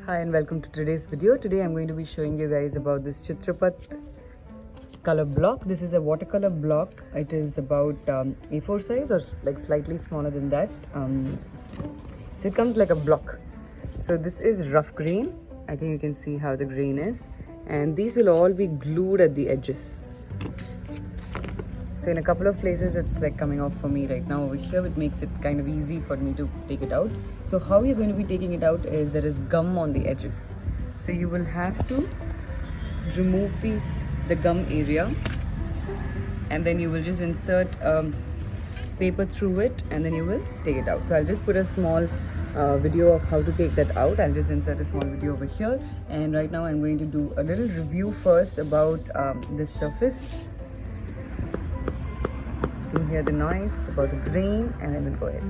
Hi and welcome to today's video. Today I'm going to be showing you guys about this Chitrapat color block. This is a watercolor block. It is about A4 size or like slightly smaller than that. So it comes like a block. So this is rough grain. I think you can see how the grain is. And these will all be glued at the edges. So in a couple of places it's like coming off for me right now over here, which makes it kind of easy for me to take it out. So how you're going to be taking it out is there is gum on the edges. So you will have to remove the gum area, and then you will just insert paper through it, and then you will take it out. So I'll just put a small video of how to take that out. I'll just insert a small video over here, and right now I'm going to do a little review first about this surface. You can hear the noise about the grain, and then we'll go ahead.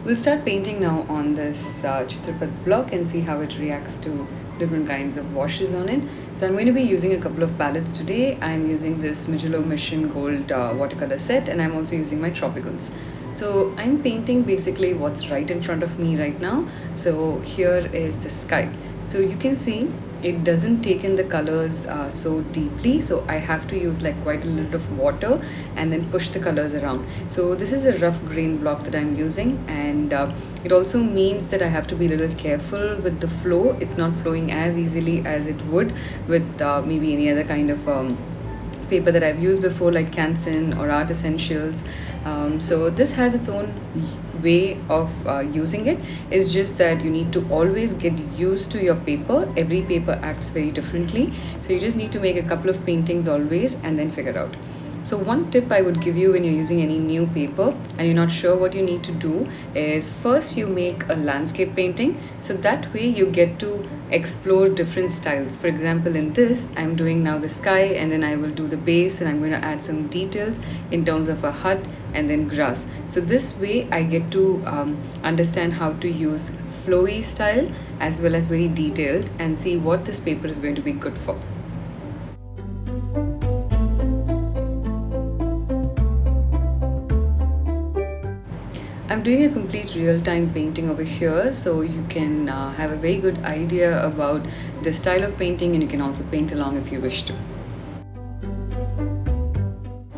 We'll start painting now on this Chitrapat block and see how it reacts to different kinds of washes on it. So I'm going to be using a couple of palettes today. I'm using this Mijelo Mission Gold watercolor set, and I'm also using my tropicals. So I'm painting basically what's right in front of me right now. So here is the sky. So you can see it doesn't take in the colors so deeply, so I have to use like quite a little of water and then push the colors around. So this is a rough grain block that I'm using, and it also means that I have to be a little careful with the flow. It's not flowing as easily as it would with maybe any other kind of paper that I've used before, like Canson or Art Essentials. So this has its own way of using it. It's just that you need to always get used to your paper. Every paper acts very differently, so you just need to make a couple of paintings always and then figure out. So one tip I would give you when you're using any new paper and you're not sure what you need to do is first you make a landscape painting, so that way you get to explore different styles. For example, in this I'm doing now the sky, and then I will do the base, and I'm going to add some details in terms of a hut and then grass. So this way I get to understand how to use flowy style as well as very detailed, and see what this paper is going to be good for. I'm doing a complete real-time painting over here, so you can have a very good idea about the style of painting, and you can also paint along if you wish to.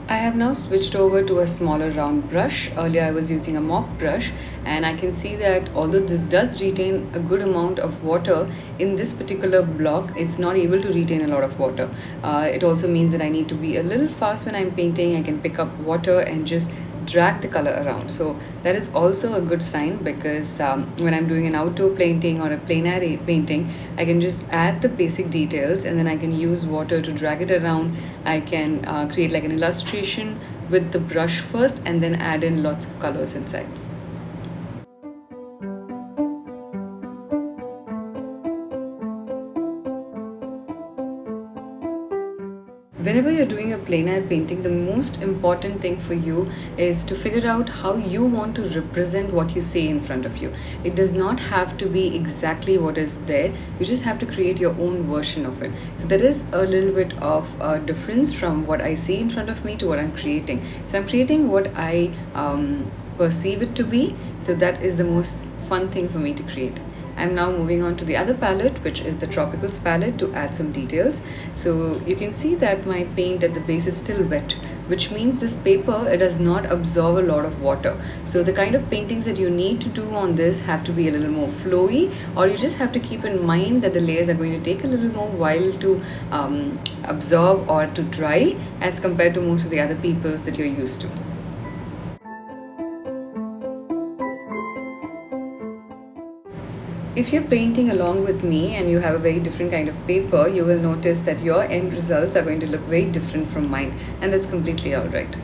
I have now switched over to a smaller round brush. Earlier I was using a mop brush, and I can see that although this does retain a good amount of water, in this particular block it's not able to retain a lot of water. It also means that I need to be a little fast when I'm painting. I can pick up water and just drag the color around. So that is also a good sign, because when I'm doing an outdoor painting or a plein air painting, I can just add the basic details, and then I can use water to drag it around. I can create like an illustration with the brush first, and then add in lots of colors inside. Whenever you're doing a plein air painting, the most important thing for you is to figure out how you want to represent what you see in front of you. It does not have to be exactly what is there. You just have to create your own version of it. So there is a little bit of a difference from what I see in front of me to what I'm creating. So I'm creating what I perceive it to be. So that is the most fun thing for me to create. I'm now moving on to the other palette, which is the Tropicals palette, to add some details. So you can see that my paint at the base is still wet, which means this paper, it does not absorb a lot of water. So the kind of paintings that you need to do on this have to be a little more flowy, or you just have to keep in mind that the layers are going to take a little more while to absorb or to dry as compared to most of the other papers that you're used to. If you're painting along with me and you have a very different kind of paper, you will notice that your end results are going to look very different from mine, and that's completely alright.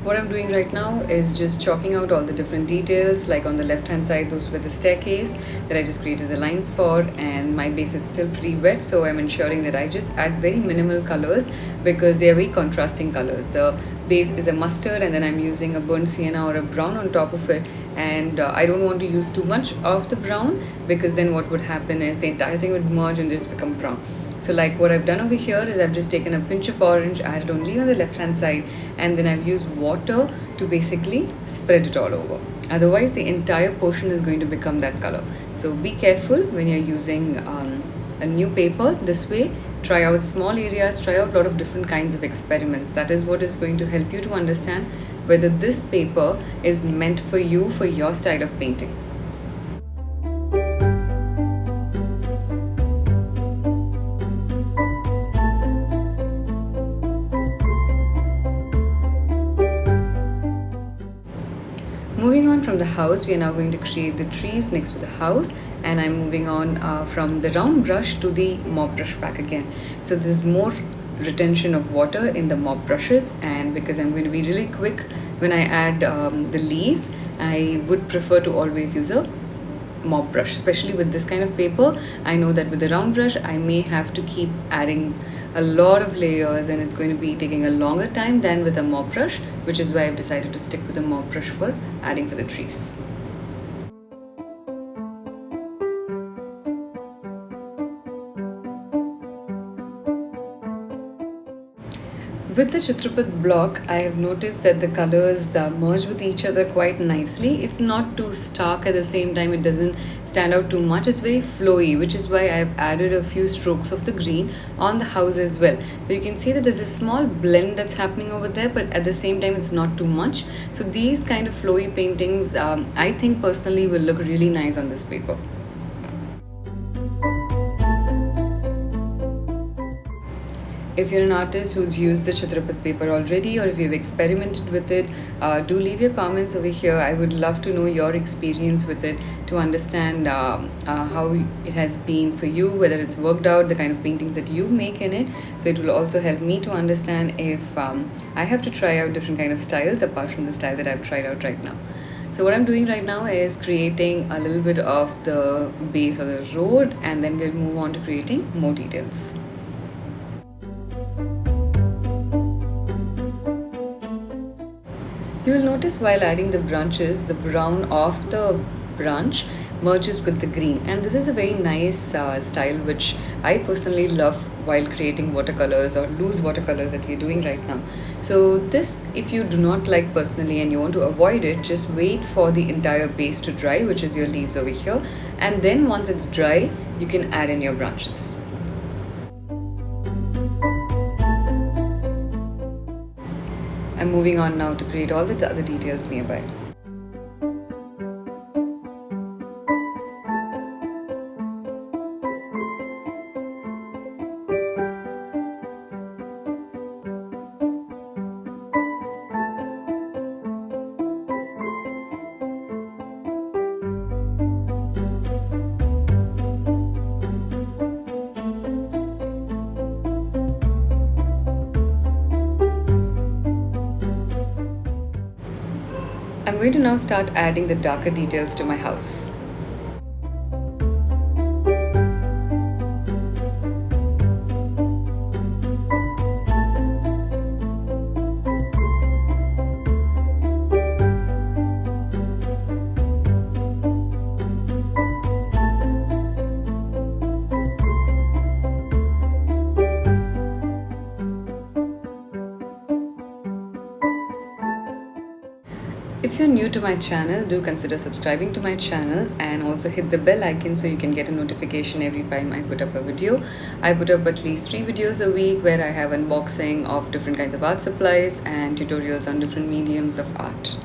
What I'm doing right now is just chalking out all the different details. Like on the left hand side, those were the staircase that I just created the lines for, and my base is still pretty wet, so I'm ensuring that I just add very minimal colors because they are very contrasting colors. The base is a mustard, and then I'm using a burnt sienna or a brown on top of it, and I don't want to use too much of the brown because then what would happen is the entire thing would merge and just become brown. So like what I've done over here is I've just taken a pinch of orange, added only on the left hand side, and then I've used water to basically spread it all over. Otherwise the entire portion is going to become that color. So be careful when you're using a new paper this way. Try out small areas, try out a lot of different kinds of experiments. That is what is going to help you to understand whether this paper is meant for you, for your style of painting. Moving on from the house, we are now going to create the trees next to the house, and I'm moving on from the round brush to the mop brush back again. So there's more retention of water in the mop brushes, and because I'm going to be really quick when I add the leaves, I would prefer to always use a mop brush, especially with this kind of paper. I know that with the round brush I may have to keep adding a lot of layers and it's going to be taking a longer time than with a mop brush, which is why I've decided to stick with a mop brush for adding for the trees. With the Chitrapat block, I have noticed that the colors merge with each other quite nicely. It's not too stark, at the same time it doesn't stand out too much. It's very flowy, which is why I've added a few strokes of the green on the house as well. So you can see that there's a small blend that's happening over there, but at the same time it's not too much. So these kind of flowy paintings, I think personally will look really nice on this paper. If you're an artist who's used the Chitrapat paper already, or if you've experimented with it, do leave your comments over here. I would love to know your experience with it to understand how it has been for you, whether it's worked out, the kind of paintings that you make in it. So it will also help me to understand if I have to try out different kind of styles apart from the style that I've tried out right now. So what I'm doing right now is creating a little bit of the base of the road, and then we'll move on to creating more details. You will notice while adding the branches, the brown of the branch merges with the green, and this is a very nice style which I personally love while creating watercolors or loose watercolors that we're doing right now. So this, if you do not like personally and you want to avoid it, just wait for the entire base to dry, which is your leaves over here, and then once it's dry you can add in your branches. I'm moving on now to create all the other details nearby. I'm going to now start adding the darker details to my house. If you're new to my channel, do consider subscribing to my channel and also hit the bell icon so you can get a notification every time I put up a video. I put up at least 3 videos a week where I have unboxing of different kinds of art supplies and tutorials on different mediums of art.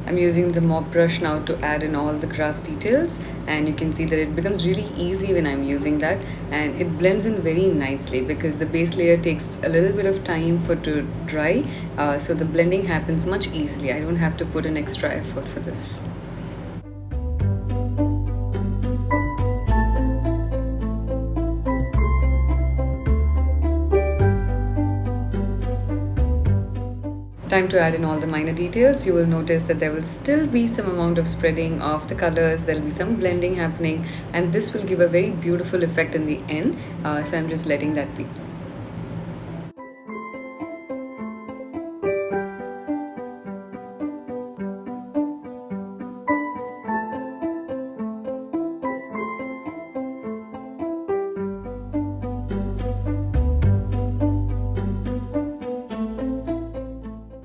I'm using the mop brush now to add in all the grass details, and you can see that it becomes really easy when I'm using that, and it blends in very nicely because the base layer takes a little bit of time for it to dry, so the blending happens much easily. I don't have to put an extra effort for this. Time to add in all the minor details. You will notice that there will still be some amount of spreading of the colors, there will be some blending happening, and this will give a very beautiful effect in the end. So I'm just letting that be.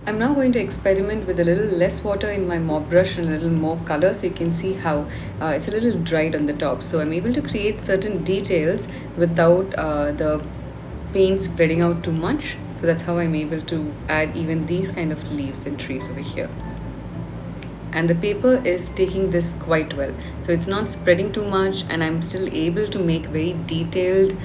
I'm now going to experiment with a little less water in my mop brush and a little more color, so you can see how it's a little dried on the top. So I'm able to create certain details without the paint spreading out too much. So that's how I'm able to add even these kind of leaves and trees over here. And the paper is taking this quite well, so it's not spreading too much, and I'm still able to make very detailed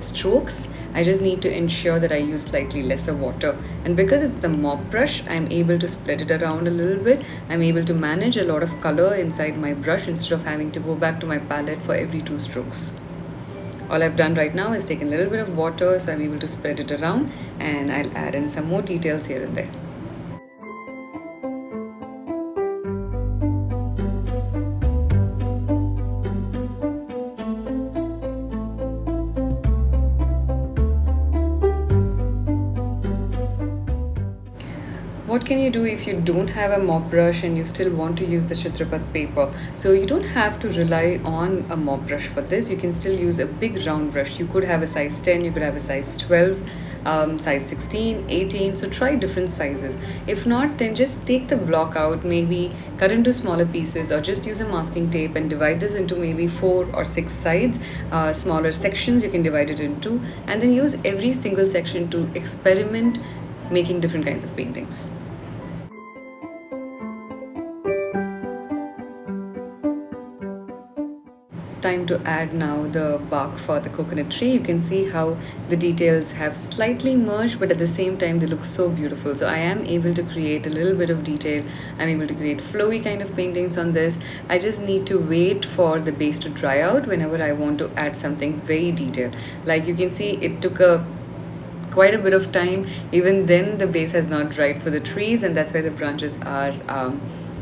strokes. I just need to ensure that I use slightly lesser water, and because it's the mop brush, I'm able to spread it around a little bit. I'm able to manage a lot of color inside my brush instead of having to go back to my palette for every 2 strokes. All I've done right now is taken a little bit of water, so I'm able to spread it around, and I'll add in some more details here and there. What can you do if you don't have a mop brush and you still want to use the Chitrapat paper? So you don't have to rely on a mop brush for this. You can still use a big round brush. You could have a size 10, you could have a size 12, size 16, 18. So try different sizes. If not, then just take the block out, maybe cut into smaller pieces, or just use a masking tape and divide this into maybe 4 or 6 sides, smaller sections. You can divide it into, and then use every single section to experiment making different kinds of paintings. Time to add now the bark for the coconut tree. You can see how the details have slightly merged, but at the same time they look so beautiful. So I am able to create a little bit of detail. I'm able to create flowy kind of paintings on this. I just need to wait for the base to dry out whenever I want to add something very detailed. Like you can see, it took quite a bit of time. Even then the base has not dried for the trees, and that's why the branches are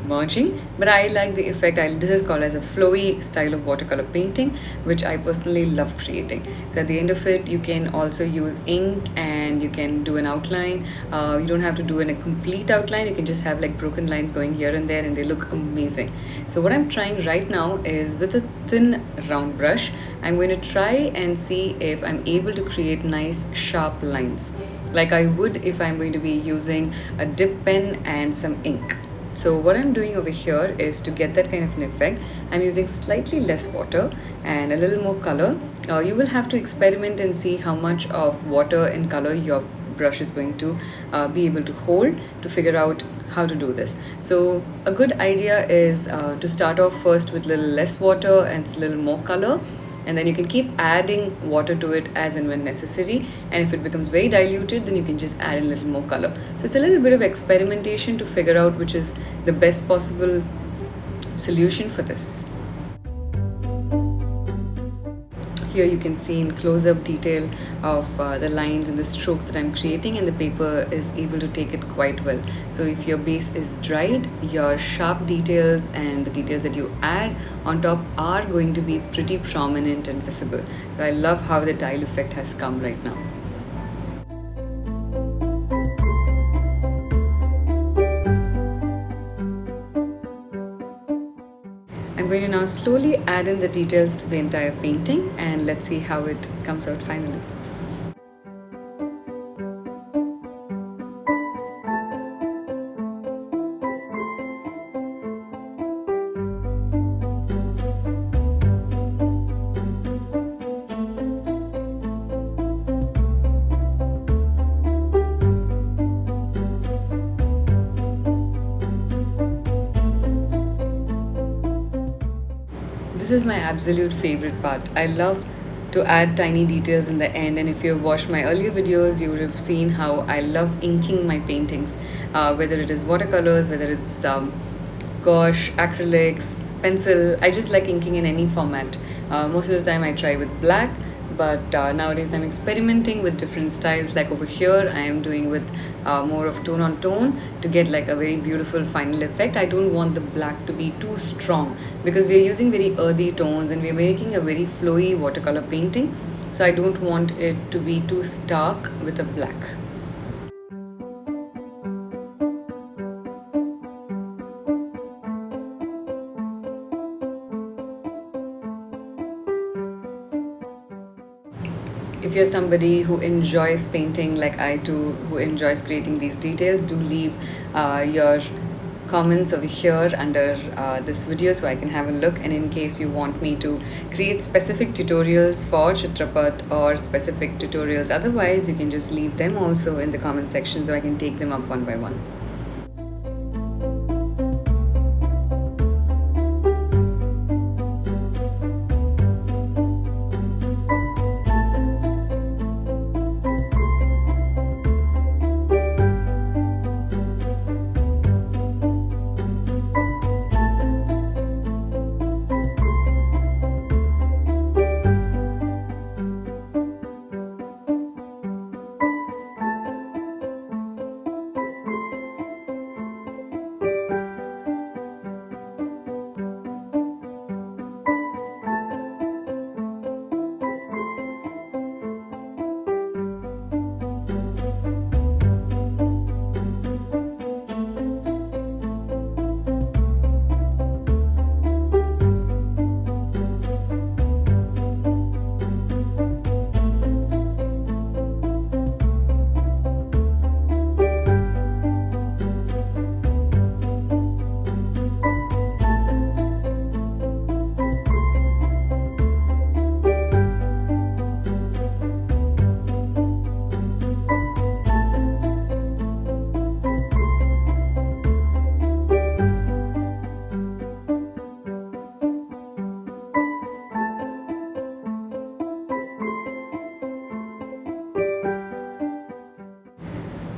merging, but I like the effect. This is called as a flowy style of watercolor painting, which I personally love creating. So at the end of it, you can also use ink and you can do an outline. You don't have to do a complete outline. You can just have like broken lines going here and there, and they look amazing. So what I'm trying right now is, with a thin round brush, I'm going to try and see if I'm able to create nice sharp lines like I would if I'm going to be using a dip pen and some ink. So what I'm doing over here is, to get that kind of an effect, I'm using slightly less water and a little more color. You will have to experiment and see how much of water and color your brush is going to be able to hold to figure out how to do this. So a good idea is to start off first with a little less water and a little more color, and then you can keep adding water to it as and when necessary, and if it becomes very diluted, then you can just add a little more color. So it's a little bit of experimentation to figure out which is the best possible solution for this. Here you can see in close-up detail of the lines and the strokes that I'm creating, and the paper is able to take it quite well. So if your base is dried, your sharp details and the details that you add on top are going to be pretty prominent and visible. So I love how the tile effect has come right now. I'm going to now slowly add in the details to the entire painting, and let's see how it comes out finally. This is my absolute favorite part. I love to add tiny details in the end, and if you've watched my earlier videos, you would have seen how I love inking my paintings, whether it is watercolors, whether it's gouache, acrylics, pencil. I just like inking in any format. Most of the time I try with black, but nowadays I'm experimenting with different styles. Like over here I am doing with more of tone on tone to get like a very beautiful final effect. I don't want the black to be too strong because we're using very earthy tones and we're making a very flowy watercolor painting, so I don't want it to be too stark with a black. If you're somebody who enjoys painting like I do, who enjoys creating these details, do leave your comments over here under this video so I can have a look. And in case you want me to create specific tutorials for Chitrapat or specific tutorials otherwise, you can just leave them also in the comment section so I can take them up one by one.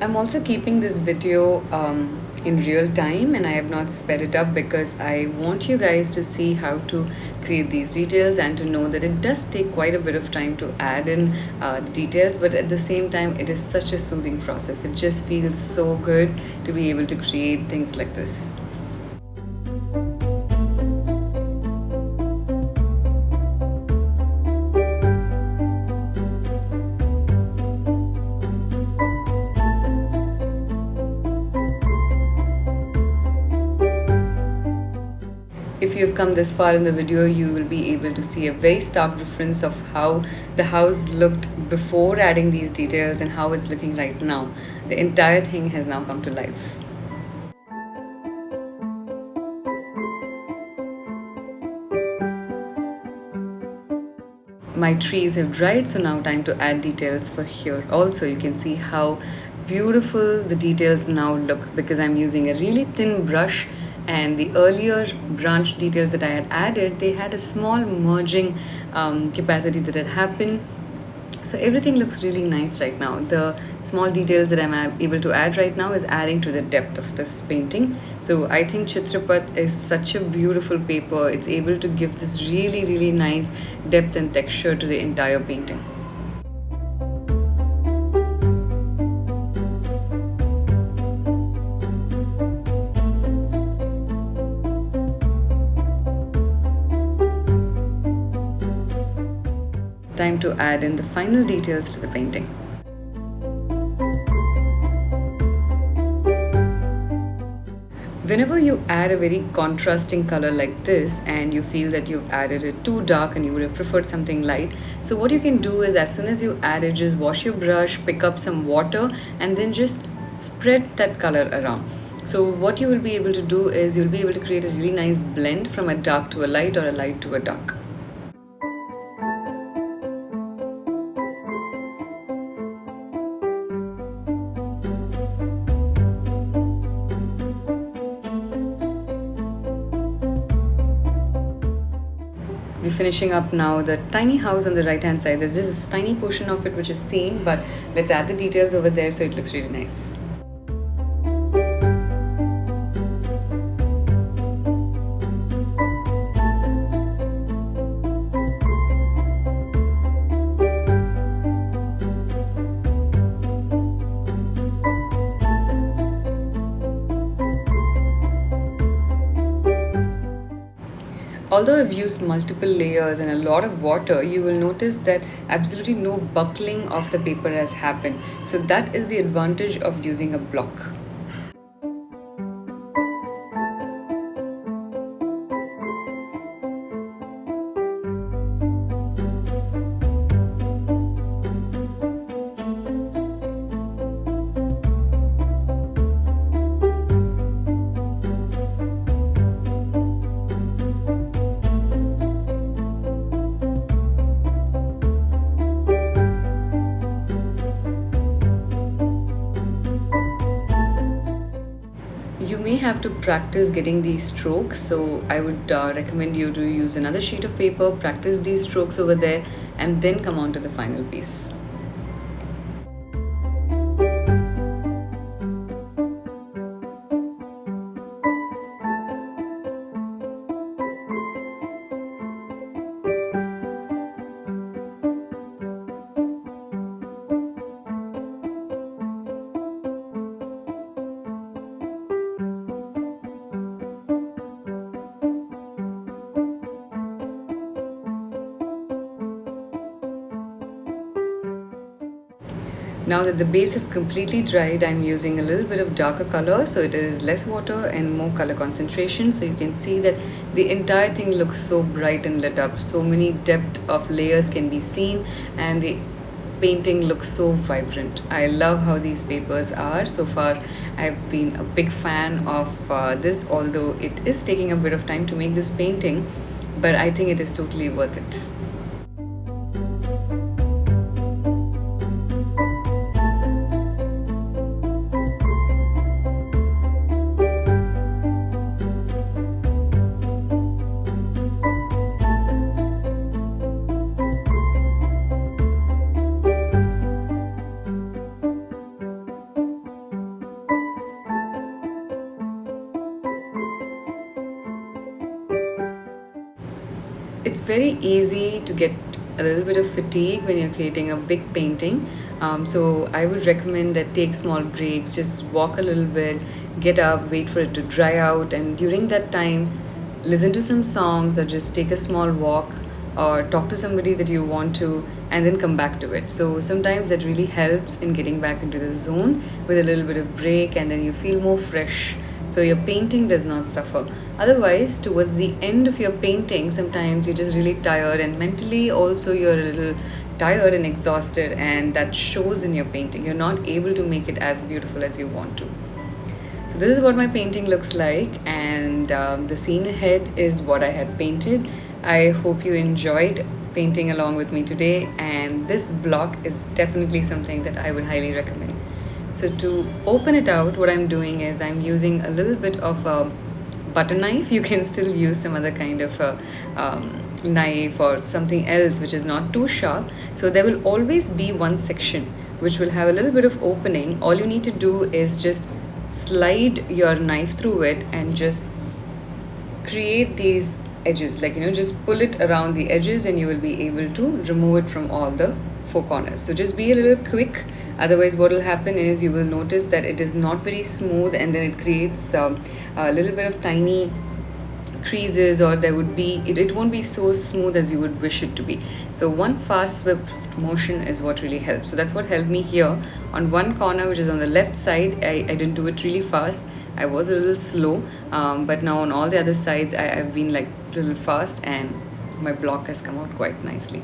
I'm also keeping this video in real time and I have not sped it up because I want you guys to see how to create these details and to know that it does take quite a bit of time to add in the details, but at the same time it is such a soothing process. It just feels so good to be able to create things like this. If you've come this far in the video, you will be able to see a very stark difference of how the house looked before adding these details and how it's looking right now. The entire thing has now come to life. My trees have dried, so now time to add details for here. Also, you can see how beautiful the details now look because I'm using a really thin brush, and the earlier branch details that I had added, they had a small merging capacity that had happened. So everything looks really nice right now. The small details that I'm able to add right now is adding to the depth of this painting. So I think Chitrapat is such a beautiful paper. It's able to give this really nice depth and texture to the entire painting. Time to add in the final details to the painting. Whenever you add a very contrasting color like this and you feel that you've added it too dark and you would have preferred something light, so what you can do is as soon as you add it, just wash your brush, pick up some water and then just spread that color around. So what you will be able to do is you'll be able to create a really nice blend from a dark to a light or a light to a dark. We're finishing up now the tiny house on the right hand side. There's just this tiny portion of it which is seen, but let's add the details over there so it looks really nice. Although I've used multiple layers and a lot of water, you will notice that absolutely no buckling of the paper has happened. So that is the advantage of using a block. You may have to practice getting these strokes, so I would recommend you to use another sheet of paper, practice these strokes over there, and then come on to the final piece. Now that the base is completely dried, I'm using a little bit of darker color, so it is less water and more color concentration. So you can see that the entire thing looks so bright and lit up. So many depth of layers can be seen and the painting looks so vibrant. I love how these papers are. So far, I've been a big fan of this, although it is taking a bit of time to make this painting, but I think it is totally worth it. It's very easy to get a little bit of fatigue when you're creating a big painting. So I would recommend that take small breaks, just walk a little bit, get up, wait for it to dry out, and during that time, listen to some songs or just take a small walk or talk to somebody that you want to, and then come back to it. So sometimes that really helps in getting back into the zone with a little bit of break, and then you feel more fresh, so your painting does not suffer. Otherwise, towards the end of your painting, sometimes you're just really tired, and mentally also you're a little tired and exhausted, and that shows in your painting. You're not able to make it as beautiful as you want to. So this is what my painting looks like, and the scene ahead is what I had painted. I hope you enjoyed painting along with me today, and this block is definitely something that I would highly recommend. So to open it out, what I'm doing is I'm using a little bit of a butter knife. You can still use some other kind of a knife or something else which is not too sharp. So there will always be one section which will have a little bit of opening. All you need to do is just slide your knife through it and just create these edges, like just pull it around the edges, and you will be able to remove it from all the four corners. So just be a little quick, otherwise what will happen is you will notice that it is not very smooth, and then it creates a little bit of tiny creases, or there would be it won't be so smooth as you would wish it to be. So one fast swift motion is what really helps. So that's what helped me here on one corner, which is on the left side. I didn't do it really fast, I was a little slow, but now on all the other sides I've been like a little fast, and my block has come out quite nicely.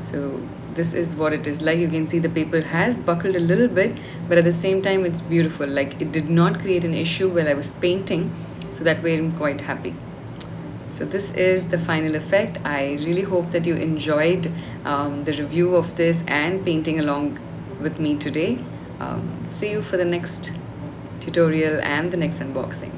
So this is what it is like. You can see the paper has buckled a little bit, but at the same time it's beautiful. Like, it did not create an issue while I was painting, so that way I'm quite happy. So this is the final effect. I really hope that you enjoyed the review of this and painting along with me today. See you for the next tutorial and the next unboxing.